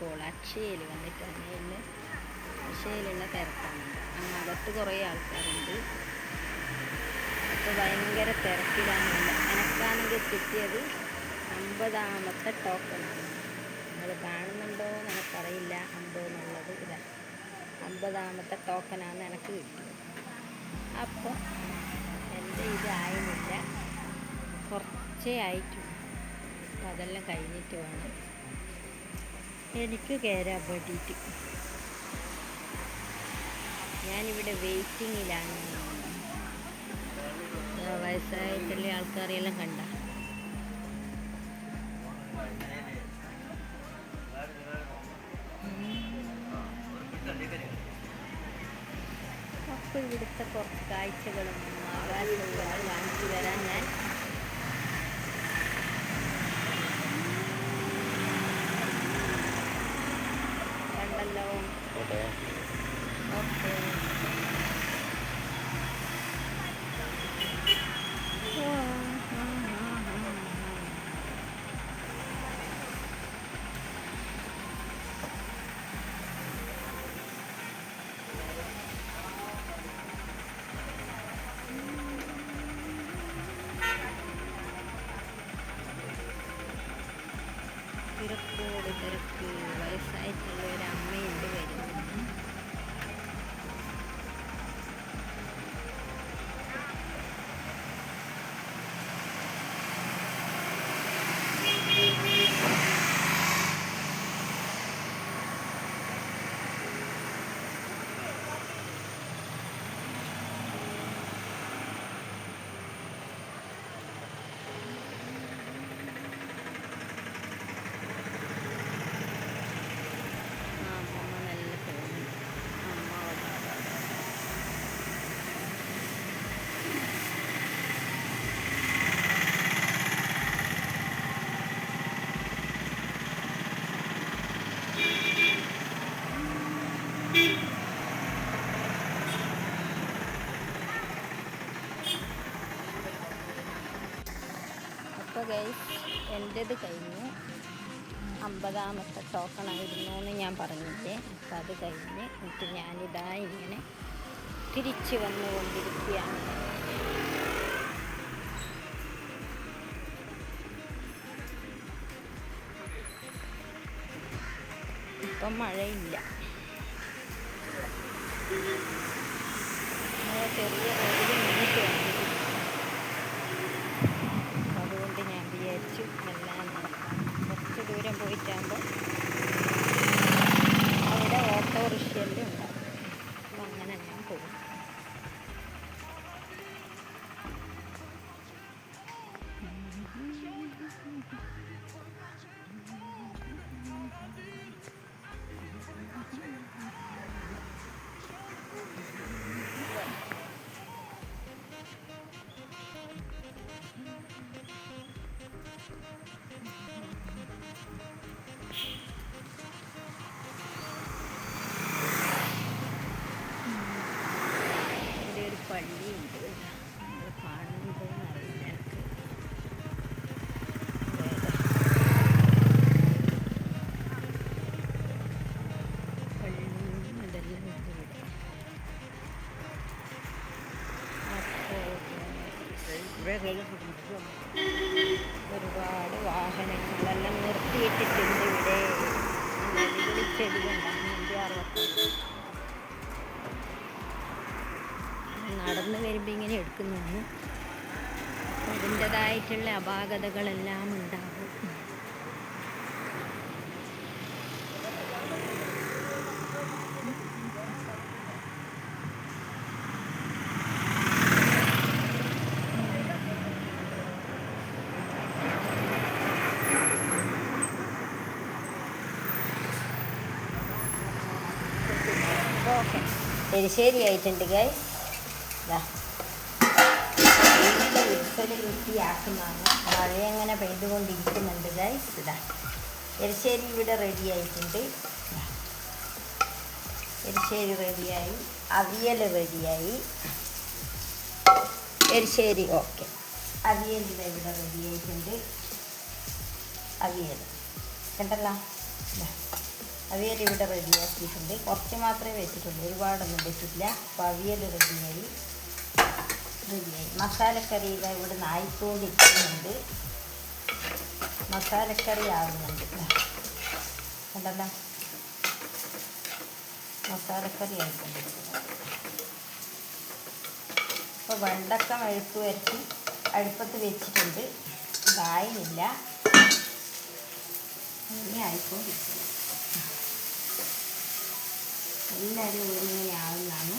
Call അക്ഷയയിൽ വന്നിട്ടാണ്. ഇന്ന് അക്ഷയയിലുള്ള തിരക്കാണ്. അകത്ത് കുറേ ആൾക്കാരുണ്ട്. അപ്പോൾ ഭയങ്കര തിരക്കിലാണില്ല. എനിക്കാണെങ്കിൽ കിട്ടിയത് 50ാമത്തെ ടോക്കണാണ്. നിങ്ങൾ കാണുന്നുണ്ടോ എന്ന് എനിക്കറിയില്ല. 50 എന്നുള്ളത് ഇതാ 50ാമത്തെ ടോക്കനാണ് എനിക്ക് കിട്ടിയത്. അപ്പോൾ എൻ്റെ ഇതായിരുന്നില്ല, കുറച്ചേ ആയിട്ടുള്ളൂ. അപ്പോൾ അതെല്ലാം കഴിഞ്ഞിട്ട് വേണം എനിക്ക് കയറാൻ വേണ്ടിയിട്ട്. ഞാനിവിടെ വെയിറ്റിങ്ങിലാണ്. വയസ്സായിട്ടുള്ള ആൾക്കാരെല്ലാം കണ്ട. അപ്പോൾ ഇവിടുത്തെ കുറച്ച് കാഴ്ചകളും ആകാശവും കാണിച്ചു തരാൻ ഞാൻ കണ്ടല്ലോ. ഓക്കെ. തിരക്കോട് തിരക്ക്. വയസ്സായിട്ടുള്ള ഒരു അമ്മയുണ്ട് വരുന്നു. അപ്പോൾ ഗൈസ്, എൻ്റേത് കഴിഞ്ഞു. 50ാമത്തെ ടോക്കണായിരുന്നു എന്ന് ഞാൻ പറഞ്ഞില്ലേ. അപ്പോൾ അത് കഴിഞ്ഞ് എന്നിട്ട് ഞാനിതാ ഇങ്ങനെ തിരിച്ച് വന്നുകൊണ്ടിരിക്കുകയാണ്. ഇപ്പം മഴയില്ല. ചെറിയ റോഡിൽ മുന്നിട്ട് വന്നിട്ട് അതുകൊണ്ട് ഞാൻ വിചാരിച്ചു എല്ലാം നടക്കാം. കുറച്ച് ദൂരം പോയിട്ടാകുമ്പോൾ അവിടെ ഓട്ടോറിക്ഷയെല്ലാം ഉണ്ടാവും. അപ്പം അങ്ങനെ ഞാൻ പോകും. പള്ളിയുണ്ട്. നിങ്ങൾ കാണുന്നുണ്ടോയെന്ന് അറിയില്ല എനിക്ക്. പള്ളിയും ഇതെല്ലാം ഉണ്ട് ഇവിടെ. അപ്പോൾ ഒരുപാട് വാഹനങ്ങളെല്ലാം നിർത്തിയിട്ടിട്ടുണ്ട് ഇവിടെ. ചെടി കണ്ടാണ് 60. നടന്ന് വരുമ്പോൾ ഇങ്ങനെ എടുക്കുന്നു. അതിൻ്റെതായിട്ടുള്ള അപാകതകളെല്ലാം ഉണ്ടാകും. ഓക്കെ, ശരിയായിട്ടുണ്ട് ഗൈസ്. വീട്ടിൽ വൃത്തിയാക്കുന്നതാണ്. മഴയങ്ങനെ പെയ്തുകൊണ്ടിരിക്കുന്നുണ്ട് ഗൈസ്. ഇതാ എരിശ്ശേരി ഇവിടെ റെഡി ആയിട്ടുണ്ട്. എരിശ്ശേരി റെഡിയായി, അവിയൽ റെഡിയായി. എരിശ്ശേരി ഓക്കെ, അവിയൽ ഇവിടെ റെഡി ആയിട്ടുണ്ട്. അവിയൽ കണ്ടല്ലോ. അവിയൽ ഇവിടെ റെഡിയാക്കിയിട്ടുണ്ട്. കുറച്ച് മാത്രമേ വെച്ചിട്ടുള്ളൂ, ഒരുപാടൊന്നും വെച്ചിട്ടില്ല. അപ്പോൾ അവിയൽ റെഡിയായി. മസാലക്കറി ഇതാ ഇവിടെ ആയിക്കൊണ്ടിരിക്കുന്നുണ്ട്. മസാലക്കറി ആവുന്നുണ്ട്. കണ്ടല്ലോ, മസാലക്കറി ആയിക്കൊണ്ടിരിക്കുന്നു. അപ്പോൾ വെണ്ടക്ക മെഴുക്ക് വരട്ടി അടുപ്പത്ത് വെച്ചിട്ടുണ്ട്. ഇതായില്ല, ഇനി ആയിക്കൊണ്ടിരിക്കുന്നു. എല്ലാവരും ഇങ്ങനെ ആവുന്നതാണ്,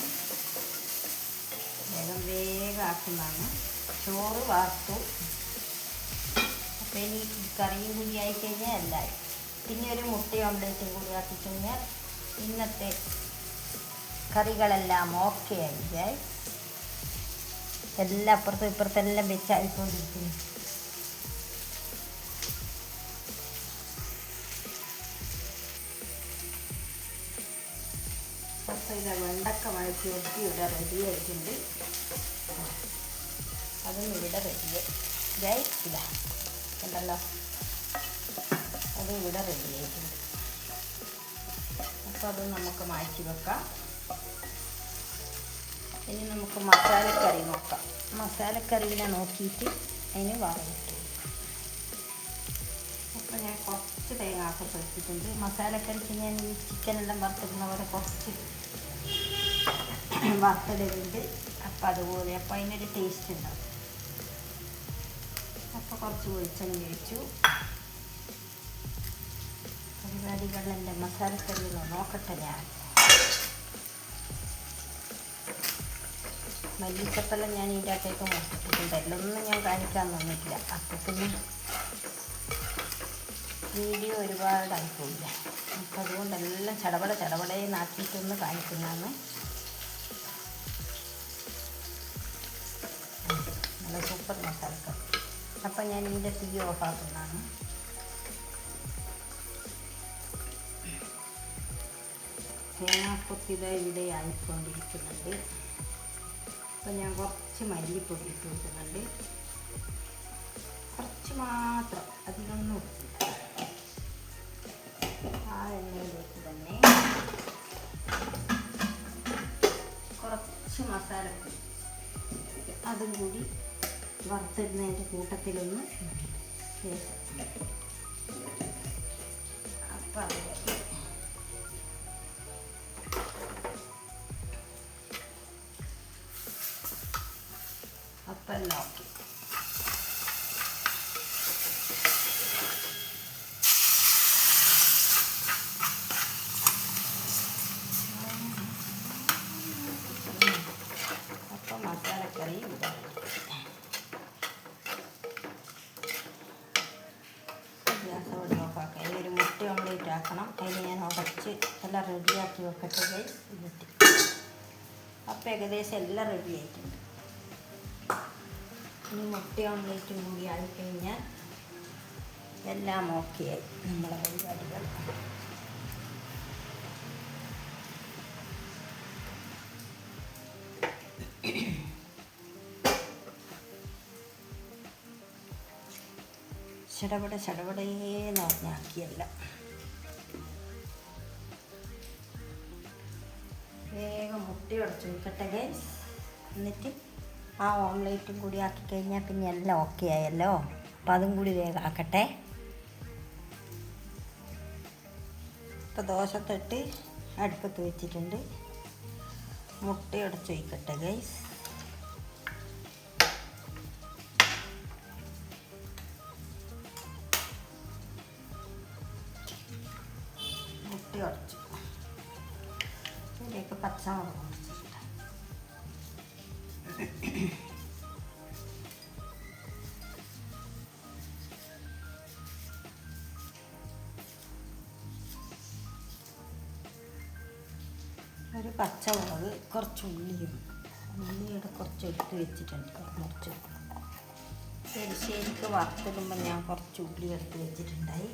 വേഗം ആക്കുന്നതാണ്. ചോറ് വാർത്തു. അപ്പോൾ ഇനി കറിയും കൂടി ആയിക്കഴിഞ്ഞാൽ എല്ലായി. പിന്നെ ഒരു മുട്ട ഓംലേറ്റും കൂടി ആക്കിക്കഴിഞ്ഞാൽ ഇന്നത്തെ കറികളെല്ലാം ഓക്കെ ആയി. എല്ലാം അപ്പുറത്തും ഇപ്പുറത്തെല്ലാം വെച്ചായിക്കൊണ്ടിരിക്കുന്നു. അപ്പോൾ ഇത് വെണ്ടക്ക വഴറ്റി ഒട്ടി ഇവിടെ റെഡി ആയിട്ടുണ്ട്. അതും ഇവിടെ റെഡിയായി ഇല്ല ഉണ്ടല്ലോ, അതും ഇവിടെ റെഡി ആയിട്ടുണ്ട്. അപ്പോൾ അത് നമുക്ക് മാറ്റി വെക്കാം. ഇനി നമുക്ക് മസാലക്കറി നോക്കാം. മസാലക്കറിയിനെ നോക്കിയിട്ട് അതിന് വറവിട്ടു. അപ്പോൾ ഞാൻ കുറച്ച് തേങ്ങാക്കൊക്കെ എടുത്തിട്ടുണ്ട്. മസാലക്കറിക്ക് ഞാൻ ഈ ചിക്കനെല്ലാം വറുത്തിടുന്ന പോലെ കുറച്ച് വറുത്തിടുന്നുണ്ട്. അപ്പോൾ അതുപോലെ അപ്പോൾ അതിനൊരു ടേസ്റ്റ് ഉണ്ടാവും. അപ്പോൾ കുറച്ച് വെളിച്ചെണ്ണ ഒഴിച്ചു. പരിപാടികളിലെൻ്റെ മസാലക്കറിയിൽ നോക്കട്ടെ. ഞാൻ മല്ലിച്ചപ്പെല്ലാം ഞാൻ ഇതിൻ്റെ അകത്തേക്ക് മുട്ടിട്ടുണ്ട്. എല്ലൊന്നും ഞാൻ കാണിക്കാൻ തന്നിട്ടില്ല. അപ്പോൾ പിന്നെ വീഡിയോ ഒരുപാടായിപ്പോയില്ല. അപ്പം അതുകൊണ്ടെല്ലാം ചടപടയെന്നാക്കിയിട്ടൊന്ന് കാണിക്കുന്നതാണ്. നല്ല സൂപ്പർ മസാലക്കറി. അപ്പം ഞാൻ ഇതിൻ്റെ തീ ഓഫാക്കുന്നതാണ്. തേങ്ങാക്കൊത്തിത ഇവിടെ ആയിക്കൊണ്ടിരിക്കുന്നുണ്ട്. അപ്പം ഞാൻ കുറച്ച് മല്ലിപ്പൊടി ഇട്ട് കൊടുക്കുന്നുണ്ട്. കുറച്ച് മാത്രം, അതിലൊന്നും ആ എണ്ണയിലേക്ക് തന്നെ കുറച്ച് മസാലപ്പൊടി അതും കൂടി വറുത്തിടുന്നതിൻ്റെ കൂട്ടത്തിലൊന്ന് അപ്പം അതിലേക്ക് അപ്പം നോക്കി അപ്പം മസാലക്കറി ഗ്യാസ് അവിടെ ഓഫാക്കാം. അതിലൊരു മുട്ട ഓംലേറ്റ് ആക്കണം. അതിന് ഞാൻ ഉടച്ച് എല്ലാം റെഡിയാക്കി വെക്കട്ടെ എന്നിട്ട്. അപ്പം ഏകദേശം എല്ലാം റെഡി ആയിട്ടുണ്ട്. ഇനി മുട്ട ഓംലേറ്റും കൂടി ആയിക്കഴിഞ്ഞാൽ എല്ലാം ഓക്കെ ആയി നമ്മളെ പരിപാടികൾ. ചടപടേന്ന് പറഞ്ഞാക്കിയല്ല, വേഗം മുട്ട ഉടച്ച് വെക്കട്ടെ ഗൈസ്. എന്നിട്ട് ആ ഓംലേറ്റും കൂടി ആക്കിക്കഴിഞ്ഞാൽ പിന്നെ എല്ലാം ഓക്കെ ആയല്ലോ. അപ്പം അതും കൂടി വേഗം ആക്കട്ടെ. ഇപ്പോൾ ദോശത്തൊട്ട് അടുപ്പത്ത് വെച്ചിട്ടുണ്ട്. മുട്ട ഉടച്ച് വയ്ക്കട്ടെ ഗൈസ്. മുട്ട ഉടച്ചു ഇതിലേക്ക് പച്ചമുളക് മുറിച്ചിട്ട് ഒരു പച്ചമുളക്, കുറച്ച് ഉള്ളിയുടെ കുറച്ച് എടുത്ത് വെച്ചിട്ടുണ്ട്. മുറിച്ച് ശരിക്ക് വറുത്തിടുമ്പോൾ ഞാൻ കുറച്ച് ഉള്ളി എടുത്ത് വെച്ചിട്ടുണ്ടായി.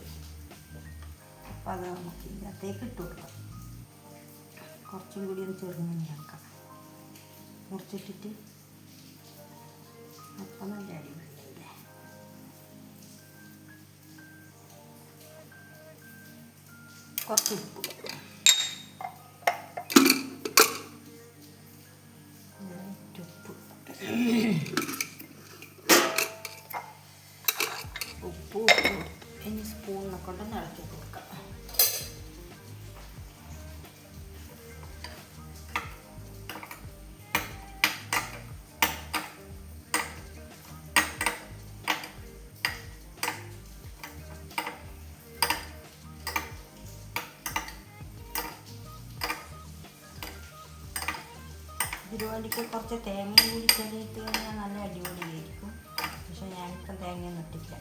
അപ്പോൾ അത് നമുക്ക് ഇതിനകത്തേക്ക് ഇട്ട് കൊടുക്കാം. കുറച്ചും കൂടി ഒന്ന് ചെറുങ്ങനെയാക്കാം മുറിച്ചിട്ടിട്ട്. അപ്പം നല്ല അടിപൊളിയല്ലേ. കുറച്ച് ഉപ്പ്, ഉപ്പ് ഇനി സ്പൂണിനെ കൊണ്ട് ഇളക്കി കൊടുക്കാം. ബിരിയാണിക്ക് കുറച്ച് തേങ്ങയും കൂടി ചെല്ലിയിട്ട് കഴിഞ്ഞാൽ നല്ല അടിപൊളിയായിരിക്കും. പക്ഷെ ഞാനിപ്പം തേങ്ങയൊന്നും ഇട്ടില്ല.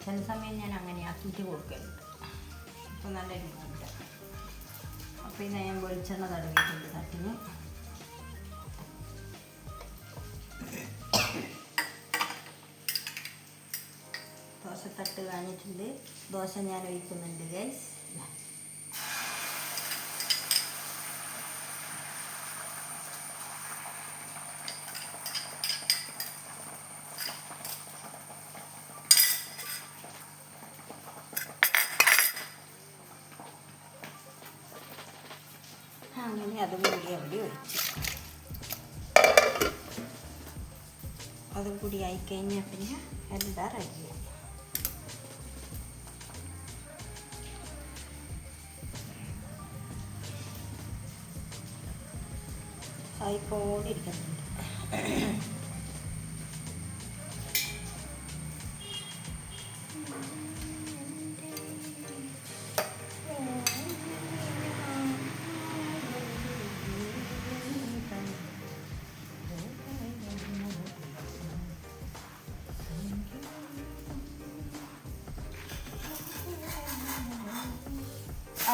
ചില സമയം ഞാൻ അങ്ങനെ ആക്കിയിട്ട് കൊടുക്കലുണ്ട്. അപ്പോൾ നല്ല രുചിയുണ്ട്. അപ്പോൾ ഇത് ഞാൻ വെളിച്ചെണ്ണ തടവിയിട്ടുണ്ട് തട്ടിന്. ദോശത്തട്ട് കാണിച്ചിട്ടുണ്ട്. ദോശ ഞാൻ ഒഴിക്കുന്നുണ്ട് ഗൈസ്. അങ്ങനെ അതും കൂടി അവിടെ ഒഴിച്ചു. അതും കൂടി ആയിക്കഴിഞ്ഞാൽ പിന്നെ എല്ലാം റെഡിയായി. ആയിക്കൊണ്ടിരിക്കുന്നുണ്ട്.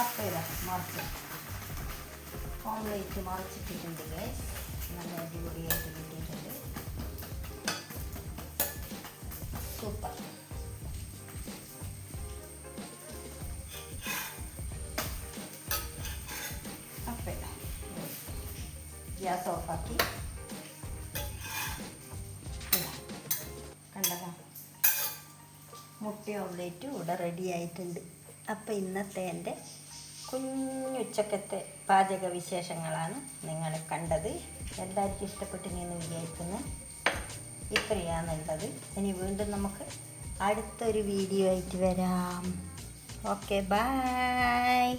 അപ്പോൾ ഇതാ മറിച്ച് ഓംലേറ്റ് മറിച്ചിട്ടിട്ടുണ്ട് ഗൈസ്. നല്ല അടിപൊളിയായിട്ട് കിട്ടിയിട്ടുണ്ട്. സൂപ്പർ. അപ്പോൾ ഗ്യാസ് ഓഫാക്കി കണ്ടതാ മുട്ട ഓംലേറ്റ് ഇവിടെ റെഡി ആയിട്ടുണ്ട്. അപ്പോൾ ഇന്നത്തെ എൻ്റെ കുഞ്ഞുച്ചക്കത്തെ പാചക വിശേഷങ്ങളാണ് നിങ്ങൾ കണ്ടത്. എല്ലാവർക്കും ഇഷ്ടപ്പെട്ടെന്ന് വിചാരിക്കുന്നു. ഇത്രയാണുള്ളത്. ഇനി വീണ്ടും നമുക്ക് അടുത്തൊരു വീഡിയോ ആയിട്ട് വരാം. Okay, by.